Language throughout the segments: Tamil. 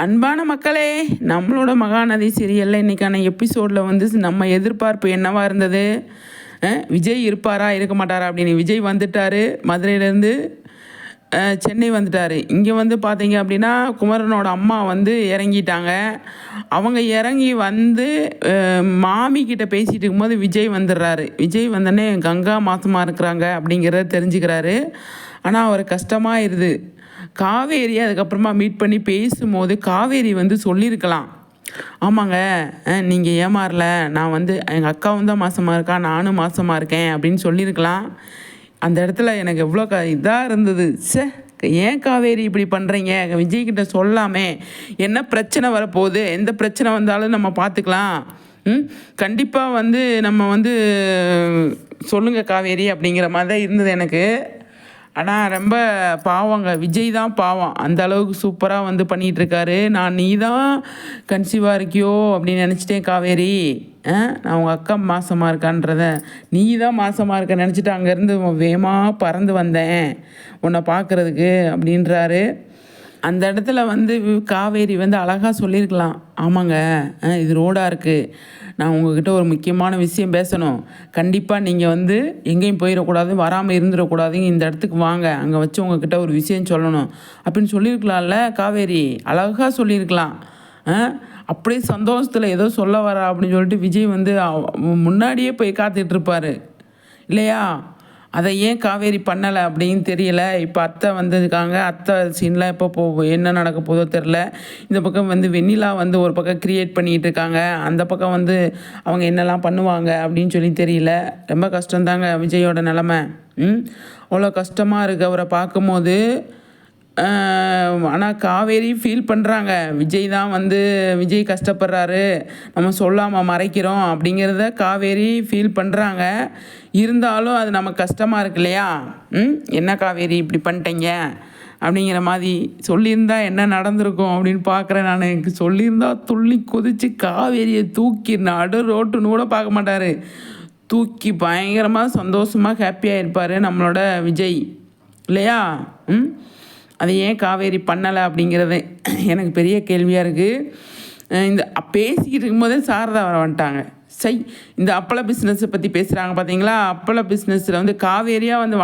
அன்பான மக்களே, நம்மளோட மகாநதி சீரியலில் இன்றைக்கான எபிசோடில் வந்து நம்ம எதிர்பார்ப்பு என்னவா இருந்தது? விஜய் இருப்பாரா இருக்க மாட்டாரா அப்படின்னு. விஜய் வந்துட்டார், மதுரையிலேருந்து சென்னை வந்துட்டார். இங்கே வந்து பார்த்தீங்க அப்படின்னா குமரனோட அம்மா வந்து இறங்கிட்டாங்க. அவங்க இறங்கி வந்து மாமிக்கிட்ட பேசிகிட்டு இருக்கும்போது விஜய் வந்துடுறாரு. விஜய் வந்தோடனே கங்கா மாசமாக இருக்கிறாங்க அப்படிங்கிறத தெரிஞ்சுக்கிறாரு. ஆனால் அவர் கஷ்டமாக இருது. காவேரி அதுக்கப்புறமா மீட் பண்ணி பேசும்போது காவேரி வந்து சொல்லியிருக்கலாம், ஆமாங்க நீங்கள் ஏமாறல, நான் வந்து எங்கள் அக்காவும் தான் மாசமாக இருக்கா, நானும் மாசமாக இருக்கேன் அப்படின்னு சொல்லியிருக்கலாம். அந்த இடத்துல எனக்கு எவ்வளோ இதாக இருந்தது. ஏன் காவேரி இப்படி பண்ணுறீங்க? விஜய்கிட்ட சொல்லாமே, என்ன பிரச்சனை வரப்போகுது, எந்த பிரச்சனை வந்தாலும் நம்ம பார்த்துக்கலாம், கண்டிப்பாக வந்து நம்ம வந்து சொல்லுங்கள் காவேரி அப்படிங்கிற மாதிரி தான் இருந்தது எனக்கு. ஆனால் ரொம்ப பாவங்க, விஜய் தான் பாவம். அந்த அளவுக்கு சூப்பராக வந்து பண்ணிகிட்ருக்காரு. நான் நீ தான் கன்சீவாக இருக்கியோ அப்படின்னு நினச்சிட்டேன் காவேரி. நான் உங்கள் அக்கா மாசமாக இருக்கான்றத, நீ தான் மாசமாக இருக்க நினச்சிட்டு அங்கேருந்து வேகமாக பறந்து வந்தேன் உன்னை பார்க்குறதுக்கு அப்படின்றாரு. அந்த இடத்துல வந்து காவேரி வந்து அழகாக சொல்லியிருக்கலாம், ஆமாங்க இது ரோடாக இருக்குது, நான் உங்ககிட்ட ஒரு முக்கியமான விஷயம் பேசணும், கண்டிப்பாக நீங்கள் வந்து எங்கேயும் போயிடக்கூடாது, வராமல் இருந்துடக்கூடாதுங்க, இந்த இடத்துக்கு வாங்க, அங்கே வச்சு உங்ககிட்ட ஒரு விஷயம் சொல்லணும் அப்படின்னு சொல்லியிருக்கலாம்ல காவேரி. அழகாக சொல்லியிருக்கலாம். அப்படியே சந்தோஷத்தில் ஏதோ சொல்ல வரா அப்படின்னு சொல்லிட்டு விஜய் வந்து முன்னாடியே போய் காத்துட்ருப்பார் இல்லையா? அதை ஏன் காவேரி பண்ணலை அப்படின்னு தெரியல. இப்போ அத்தை வந்திருக்காங்க, அத்தை சீன்லாம் எப்போ என்ன நடக்க போதோ தெரில. இந்த பக்கம் வந்து வெண்ணிலா வந்து ஒரு பக்கம் க்ரியேட் பண்ணிகிட்டு இருக்காங்க, அந்த பக்கம் வந்து அவங்க என்னெல்லாம் பண்ணுவாங்க அப்படின்னு சொல்லி தெரியல. ரொம்ப கஷ்டந்தாங்க விஜயோட நிலமை. அவ்வளோ கஷ்டமாக இருக்குது அவரை பார்க்கும்போது. ஆனால் காவேரி ஃபீல் பண்ணுறாங்க, விஜய் தான் வந்து விஜய் கஷ்டப்படுறாரு, நம்ம சொல்லாமல் மறைக்கிறோம் அப்படிங்கிறத காவேரி ஃபீல் பண்ணுறாங்க. இருந்தாலும் அது நமக்கு கஷ்டமாக இருக்கு இல்லையா? என்ன காவேரி இப்படி பண்ணிட்டீங்க அப்படிங்கிற மாதிரி. சொல்லியிருந்தா என்ன நடந்திருக்கும் அப்படின்னு பார்க்குறேன் நான். எனக்கு சொல்லியிருந்தா துள்ளி குதித்து காவேரியை தூக்கி நடு ரோட்டுன்னு கூட பார்க்க மாட்டார், தூக்கி பயங்கரமாக சந்தோஷமாக ஹாப்பியாக இருப்பார் நம்மளோட விஜய் இல்லையா? அதை ஏன் காவேரி பண்ணலை அப்படிங்கிறது எனக்கு பெரிய கேள்வியாக இருக்குது. இந்த பேசிக்கிட்டு இருக்கும்போதே சாரதா வர வந்துட்டாங்க. இந்த அப்பள பிஸ்னஸை பற்றி பேசுகிறாங்க பார்த்தீங்களா? அப்பள பிஸ்னஸில் வந்து காவேரியாக வந்து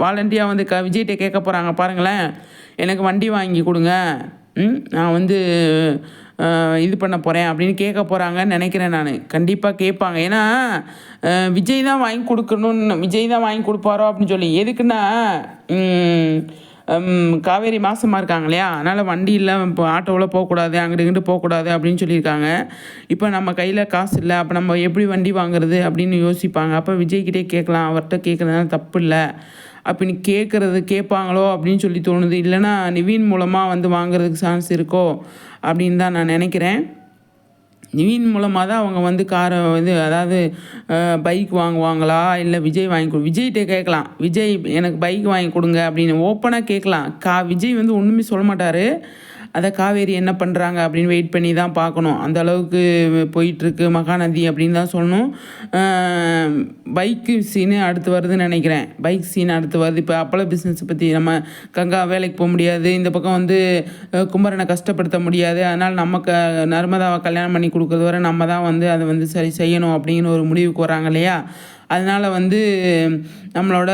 வாலண்டியாக வந்து விஜய்கிட்ட கேட்க போகிறாங்க பாருங்களேன், எனக்கு வண்டி வாங்கி கொடுங்க, நான் வந்து இது பண்ண போகிறேன் அப்படின்னு கேட்க போகிறாங்கன்னு நினைக்கிறேன் நான். கண்டிப்பாக கேட்பாங்க. ஏன்னா விஜய் தான் வாங்கி கொடுக்கணும்னு, விஜய் தான் வாங்கி கொடுப்பாரோ அப்படின்னு சொல்லி. எதுக்குன்னா காவேரி மாசமாக இருக்காங்க இல்லையா, அதனால் வண்டியில் இப்போ ஆட்டோவில் போகக்கூடாது, அங்கிட்டு இங்கிட்டு போகக்கூடாது அப்படின்னு சொல்லியிருக்காங்க. இப்போ நம்ம கையில் காசு இல்லை, அப்போ நம்ம எப்படி வண்டி வாங்குறது அப்படின்னு யோசிப்பாங்க. அப்போ விஜய்கிட்டே கேட்கலாம், அவர்கிட்ட கேட்குறதுனால தப்பு இல்லை அப்படின்னு கேட்பாங்களோ அப்படின்னு சொல்லி தோணுது. இல்லைன்னா நிவின் மூலமாக வந்து வாங்குறதுக்கு சான்ஸ் இருக்கோ அப்படின்னு தான் நான் நினைக்கிறேன். நிவின் மூலமாக தான் அவங்க வந்து காரை வந்து, அதாவது பைக் வாங்குவாங்களா இல்லை விஜய் விஜய்கிட்ட கேட்கலாம், விஜய் எனக்கு பைக் வாங்கி கொடுங்க அப்படின்னு ஓப்பனாக கேட்கலாம். விஜய் வந்து ஒன்றுமே சொல்ல மாட்டார். அதை காவேரி என்ன பண்ணுறாங்க அப்படின்னு வெயிட் பண்ணி தான் பார்க்கணும். அந்த அளவுக்கு போயிட்டுருக்கு மகாநதி அப்படின்னு தான் சொல்லணும். பைக்கு சீனு அடுத்து வருதுன்னு நினைக்கிறேன். பைக் சீன் அடுத்து வருது. இப்போ அப்பள பிஸ்னஸை பற்றி நம்ம கங்கா வேலைக்கு போக முடியாது, இந்த பக்கம் வந்து குமரனை கஷ்டப்படுத்த முடியாது, அதனால் நம்ம நர்மதாவை கல்யாணம் பண்ணி கொடுக்குறது வரை நம்ம தான் வந்து அதை வந்து சரி செய்யணும் அப்படிங்கிற ஒரு முடிவுக்கு வராங்க இல்லையா? அதனால் வந்து நம்மளோட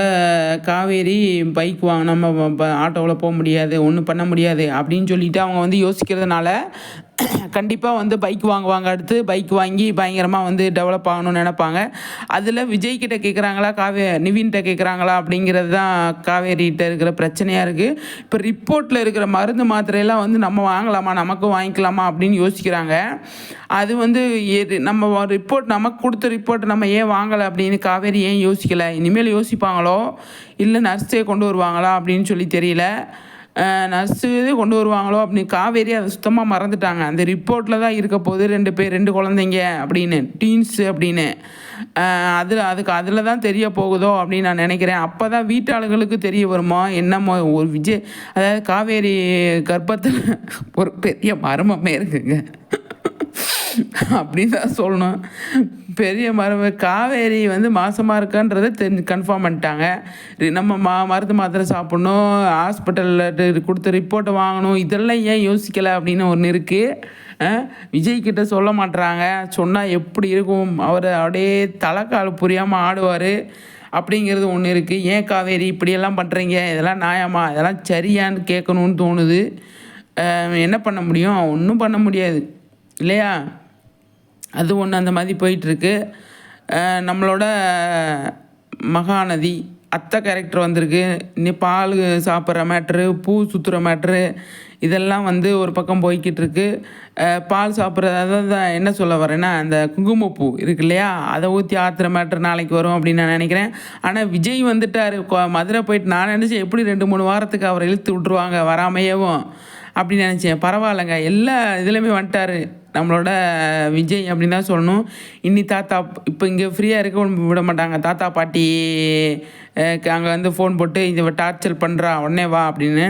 காவேரி பைக் நம்ம ஆட்டோவில் போக முடியாது, ஒன்றும் பண்ண முடியாது அப்படின்னு சொல்லிட்டு அவங்க வந்து யோசிக்கிறதுனால கண்டிப்பாக வந்து பைக் வாங்குவாங்க. அடுத்து பைக் வாங்கி பயங்கரமாக வந்து டெவலப் ஆகணும்னு நினைப்பாங்க. அதில் விஜய்கிட்ட கேட்குறாங்களா நிவின்கிட்ட கேட்குறாங்களா அப்படிங்கிறது தான் காவேரிகிட்ட இருக்கிற பிரச்சனையாக இருக்குது. இப்போ ரிப்போர்ட்டில் இருக்கிற மருந்து மாத்திரையெல்லாம் வந்து நம்ம வாங்கலாமா, நமக்கும் வாங்கிக்கலாமா அப்படின்னு யோசிக்கிறாங்க. அது வந்து நம்ம ரிப்போர்ட், நமக்கு கொடுத்த ரிப்போர்ட் நம்ம ஏன் வாங்கலை அப்படின்னு காவேரி ஏன் யோசிக்கலை? இனிமேல் யோசிப்பாங்களோ இல்லை நர்ஸே கொண்டு வருவாங்களா அப்படின்னு சொல்லி தெரியல. நர்ஸு கொண்டு வருவாங்களோ அப்படின்னு காவேரி அதை சுத்தமாக மறந்துட்டாங்க. அந்த ரிப்போர்ட்டில் தான் இருக்க போது 2 குழந்தைங்க அப்படின்னு, டீன்ஸு அப்படின்னு. அதில் தான் தெரிய போகுதோ அப்படின்னு நான் நினைக்கிறேன். அப்போ தான் வீட்டாளர்களுக்கு தெரிய வருமா என்னமோ ஒரு விஜய், அதாவது காவேரி கர்ப்பத்தில் ஒரு பெரிய மர்மமே இருக்குங்க அப்படின்னு தான் சொல்லணும். பெரிய காவேரி வந்து மாசமாக இருக்கான்றதை கன்ஃபார்ம் பண்ணிட்டாங்க. நம்ம மருந்து மாத்திரை சாப்பிட்ணும், ஹாஸ்பிட்டலில் கொடுத்த ரிப்போர்ட்டை வாங்கணும், இதெல்லாம் ஏன் யோசிக்கலை அப்படின்னு ஒன்று இருக்குது. விஜய்கிட்ட சொல்ல மாட்டுறாங்க. சொன்னால் எப்படி இருக்கும், அவர் அப்படியே தலைக்கால் புரியாமல் ஆடுவார் அப்படிங்கிறது ஒன்று இருக்குது. ஏன் காவேரி இப்படியெல்லாம் பண்ணுறீங்க, இதெல்லாம் நியாயமா, இதெல்லாம் சரியான்னு கேட்கணுன்னு தோணுது. என்ன பண்ண முடியும், ஒன்றும் பண்ண முடியாது இல்லையா. அது ஒன்று அந்த மாதிரி போயிட்டுருக்கு. நம்மளோட மகாநதி அத்தை கேரக்டர் வந்திருக்கு. இன்னும் பால் சாப்பிட்ற மேட்ரு, பூ சுற்றுற மேட்ரு, இதெல்லாம் வந்து ஒரு பக்கம் போய்கிட்டு இருக்கு. பால் சாப்பிட்றது, அதாவது என்ன சொல்ல வரேன்னா, அந்த குங்குமப்பூ இருக்கு இல்லையா, அதை ஊற்றி ஆற்றுற மேட்ரு நாளைக்கு வரும் அப்படின்னு நான் நினைக்கிறேன். ஆனால் விஜய் வந்துட்டார் மதுரை போயிட்டு. நான் நினச்சேன் எப்படி 2-3 வாரத்துக்கு அவரை இழுத்து விட்ருவாங்க வராமையேவும் அப்படின்னு நினச்சேன். பரவாயில்லைங்க, எல்லா இதுலேயுமே வந்துட்டார் நம்மளோட விஜய் அப்படின்னு தான் சொல்லணும். இன்னி தாத்தா இப்போ இங்கே ஃப்ரீயாக இருக்க விட மாட்டாங்க. தாத்தா பாட்டி அங்கே வந்து ஃபோன் போட்டு இதை டார்ச்சர் பண்ணுறா, உடனே வா அப்படின்னு.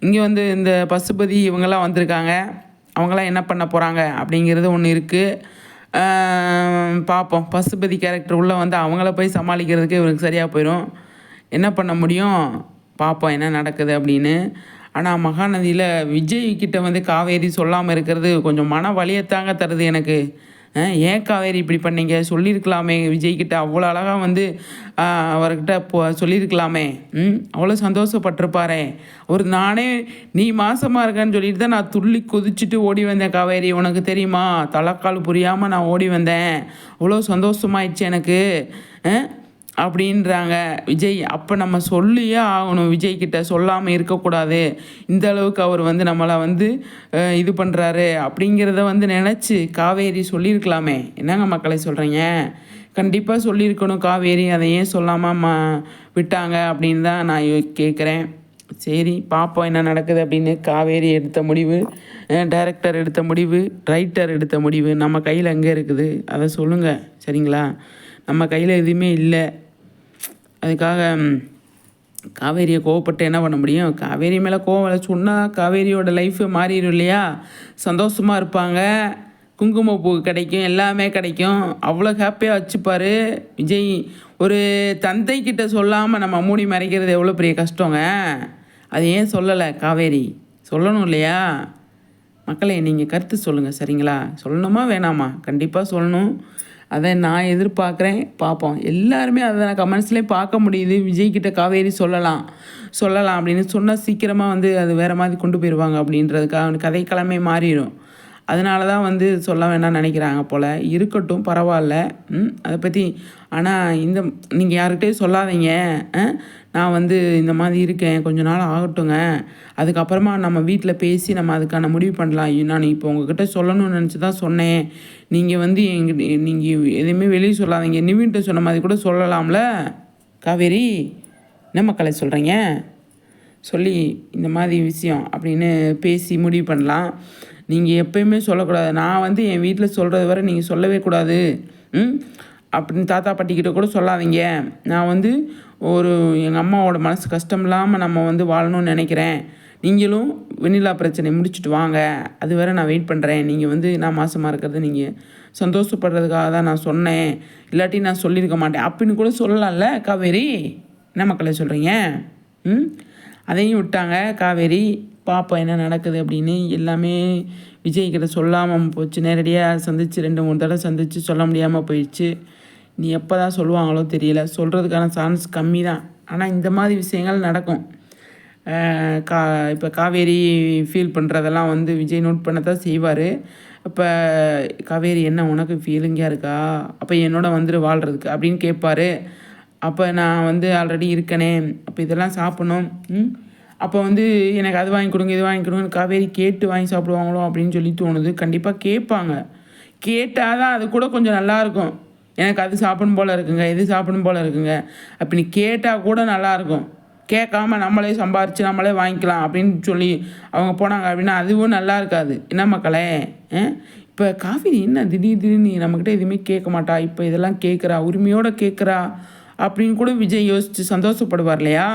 இங்கே வந்து இந்த பசுபதி இவங்கெல்லாம் வந்திருக்காங்க. அவங்களாம் என்ன பண்ண போகிறாங்க அப்படிங்கிறது ஒன்று இருக்குது. பார்ப்போம். பசுபதி கேரக்டர் உள்ளே வந்து அவங்கள போய் சமாளிக்கிறதுக்கு இவருக்கு சரியாக போயிடும். என்ன பண்ண முடியும், பார்ப்போம் என்ன நடக்குது அப்படின்னு. ஆனால் மகாநதியில் விஜய்கிட்ட வந்து காவேரி சொல்லாமல் இருக்கிறது கொஞ்சம் மன வலியத்தாங்க தருது எனக்கு. ஏன் காவேரி இப்படி பண்ணீங்க, சொல்லியிருக்கலாமே விஜய்கிட்ட. அவ்வளோ அழகாக வந்து அவர்கிட்ட சொல்லியிருக்கலாமே. அவ்வளோ சந்தோஷப்பட்டிருப்பாரே அவர். நானே நீ மாசமாக இருக்கேன்னு சொல்லிட்டு தான் நான் துள்ளி குதிச்சுட்டு ஓடி வந்தேன் காவேரி, உனக்கு தெரியுமா, தலைக்கால் புரியாமல் நான் ஓடி வந்தேன். அவ்வளோ சந்தோஷமாயிடுச்சு எனக்கு அப்படின்றாங்க விஜய். அப்போ நம்ம சொல்லியே ஆகணும், விஜய்கிட்ட சொல்லாமல் இருக்கக்கூடாது. இந்த அளவுக்கு அவர் வந்து நம்மளை வந்து இது பண்ணுறாரு அப்படிங்கிறத வந்து நினச்சி காவேரி சொல்லியிருக்கலாமே. என்னங்க மக்களை சொல்கிறீங்க, கண்டிப்பாக சொல்லியிருக்கணும் காவேரி. அதை ஏன் சொல்லாமல் விட்டாங்க அப்படின்னு தான் நான் கேட்குறேன். சரி பார்ப்போம் என்ன நடக்குது அப்படின்னு. காவேரி எடுத்த முடிவு, டைரக்டர் எடுத்த முடிவு, ரைட்டர் எடுத்த முடிவு நம்ம கையில் எங்கே இருக்குது அதை சொல்லுங்கள் சரிங்களா. நம்ம கையில் எதுவுமே இல்லை. அதுக்காக காவேரியை கோவப்பட்டு என்ன பண்ண முடியும். காவேரி மேலே கோவம் சொன்னால் காவேரியோட லைஃபு மாறிடும் இல்லையா. சந்தோஷமாக இருப்பாங்க, குங்குமப்பூ கிடைக்கும், எல்லாமே கிடைக்கும். அவ்வளோ ஹாப்பியாக வச்சுப்பார் விஜய். ஒரு தந்தைக்கிட்ட சொல்லாமல் நம்ம மூடி மறைக்கிறது எவ்வளோ பெரிய கஷ்டங்க. அது ஏன் சொல்லலை காவேரி, சொல்லணும் இல்லையா. மக்களை நீங்கள் கருத்து சொல்லுங்கள் சரிங்களா. சொல்லணுமா வேணாமா, கண்டிப்பாக சொல்லணும். அதை நான் எதிர்பார்க்குறேன். பார்ப்போம். எல்லாருமே அதை நான் கமெண்ட்ஸ்லேயே பார்க்க முடியுது. விஜய்கிட்ட காவேரி சொல்லலாம் அப்படின்னு சொன்னால் சீக்கிரமாக வந்து அது வேறு மாதிரி கொண்டு போயிடுவாங்க அப்படின்றதுக்காக கதைக்கிழமை மாறிடும். அதனால தான் வந்து சொல்ல வேண்டாம்னு நினைக்கிறாங்க போல். இருக்கட்டும், பரவாயில்ல. அதை பற்றி ஆனால் நீங்கள் யார்கிட்டையும் சொல்லாதீங்க. நான் வந்து இந்த மாதிரி இருக்கேன், கொஞ்ச நாள் ஆகட்டுங்க, அதுக்கப்புறமா நம்ம வீட்டில் பேசி நம்ம அதுக்கான முடிவு பண்ணலாம். நான் இப்போ உங்ககிட்ட சொல்லணும்னு நினச்சி தான் சொன்னேன். நீங்கள் வந்து நீங்கள் எதுவுமே வெளியே சொல்லாதீங்க. நிவின்கிட்ட சொன்ன மாதிரி கூட சொல்லலாம்ல காவேரி. என்ன மக்களை சொல்கிறீங்க, சொல்லி இந்த மாதிரி விஷயம் அப்படின்னு பேசி முடிவு பண்ணலாம். நீங்கள் எப்போயுமே சொல்லக்கூடாது. நான் வந்து என் வீட்டில் சொல்கிறது வரை நீங்கள் சொல்லவே கூடாது அப்படின்னு தாத்தா பாட்டிக்கிட்ட கூட சொல்லாதீங்க. நான் வந்து எங்கள் அம்மாவோட மனசு கஷ்டம் இல்லாமல் நம்ம வந்து வாழணும்னு நினைக்கிறேன். நீங்களும் வெண்ணிலா பிரச்சனை முடிச்சுட்டு வாங்க, அது வரை நான் வெயிட் பண்ணுறேன். நீங்கள் வந்து நான் மாசமாக இருக்கிறது நீங்கள் சந்தோஷப்படுறதுக்காக தான் நான் சொன்னேன், இல்லாட்டி நான் சொல்லியிருக்க மாட்டேன் அப்படின்னு கூட சொல்லலாம்ல காவேரி. என்ன மக்களை சொல்கிறீங்க. அதையும் விட்டாங்க காவேரி. பார்ப்போம் என்ன நடக்குது அப்படின்னு. எல்லாமே விஜய்கிட்ட சொல்லாமல் போச்சு. நேரடியாக சந்தித்து 2-3 தடவை சந்தித்து சொல்ல முடியாமல் போயிடுச்சு. நீ எப்போ தான் சொல்லுவாங்களோ தெரியல. சொல்கிறதுக்கான சான்ஸ் கம்மி தான். ஆனால் இந்த மாதிரி விஷயங்கள் நடக்கும். இப்போ காவேரி ஃபீல் பண்ணுறதெல்லாம் வந்து விஜய் நோட் பண்ண தான் செய்வார். இப்போ காவேரி என்ன உனக்கு ஃபீலிங்காக இருக்கா, அப்போ என்னோட வந்துட்டு வாழ்கிறதுக்கு அப்படின்னு கேட்பார். அப்போ நான் வந்து ஆல்ரெடி இருக்கனே, அப்போ இதெல்லாம் சாப்பிடணும், அப்போ வந்து எனக்கு அது வாங்கி கொடுங்க இது வாங்கி கொடுங்கன்னு காவேரி கேட்டு வாங்கி சாப்பிடுவாங்களோ அப்படின்னு சொல்லி தோணுது. கண்டிப்பாக கேட்பாங்க. கேட்டால் தான் அது கூட கொஞ்சம் நல்லாயிருக்கும். எனக்கு அது சாப்பிடணும் போல் இருக்குங்க, இது சாப்பிடணும் போல் இருக்குங்க அப்படி கேட்டால் கூட நல்லாயிருக்கும். கேட்காம நம்மளே சம்பாரித்து நம்மளே வாங்கிக்கலாம் அப்படின்னு சொல்லி அவங்க போனாங்க அப்படின்னா அதுவும் நல்லா இருக்காது. என்ன மக்களே. இப்போ காவேரி என்ன திடீர்னு நம்மக்கிட்ட எதுவுமே கேட்க மாட்டா, இப்போ இதெல்லாம் கேட்குறா, உரிமையோடு கேட்குறா அப்படின்னு கூட விஜய் யோசித்து சந்தோஷப்படுவார் இல்லையா.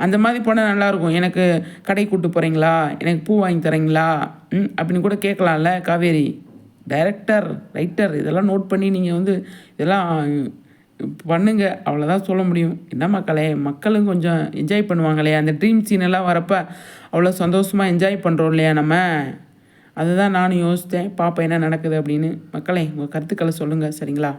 அந்த மாதிரி போனால் நல்லாயிருக்கும். எனக்கு கடை கூப்பிட்டு போகிறீங்களா, எனக்கு பூ வாங்கி தரீங்களா அப்படின்னு கூட கேட்கலாம்ல காவேரி. டைரக்டர், ரைட்டர் இதெல்லாம் நோட் பண்ணி நீங்கள் வந்து இதெல்லாம் பண்ணுங்க. அவ்வளோதான் சொல்ல முடியும். என்ன மக்களே, மக்களும் கொஞ்சம் என்ஜாய் பண்ணுவாங்களே, அந்த ட்ரீம் சீன் எல்லாம் வரப்போ அவ்வளோ சந்தோஷமாக என்ஜாய் பண்ணுறோம் இல்லையா நம்ம. அதுதான் நானும் யோசித்தேன், பார்ப்பேன் என்ன நடக்குது அப்படின்னு. மக்களே, உங்கள் கருத்துக்களை சொல்லுங்கள், சரிங்களா?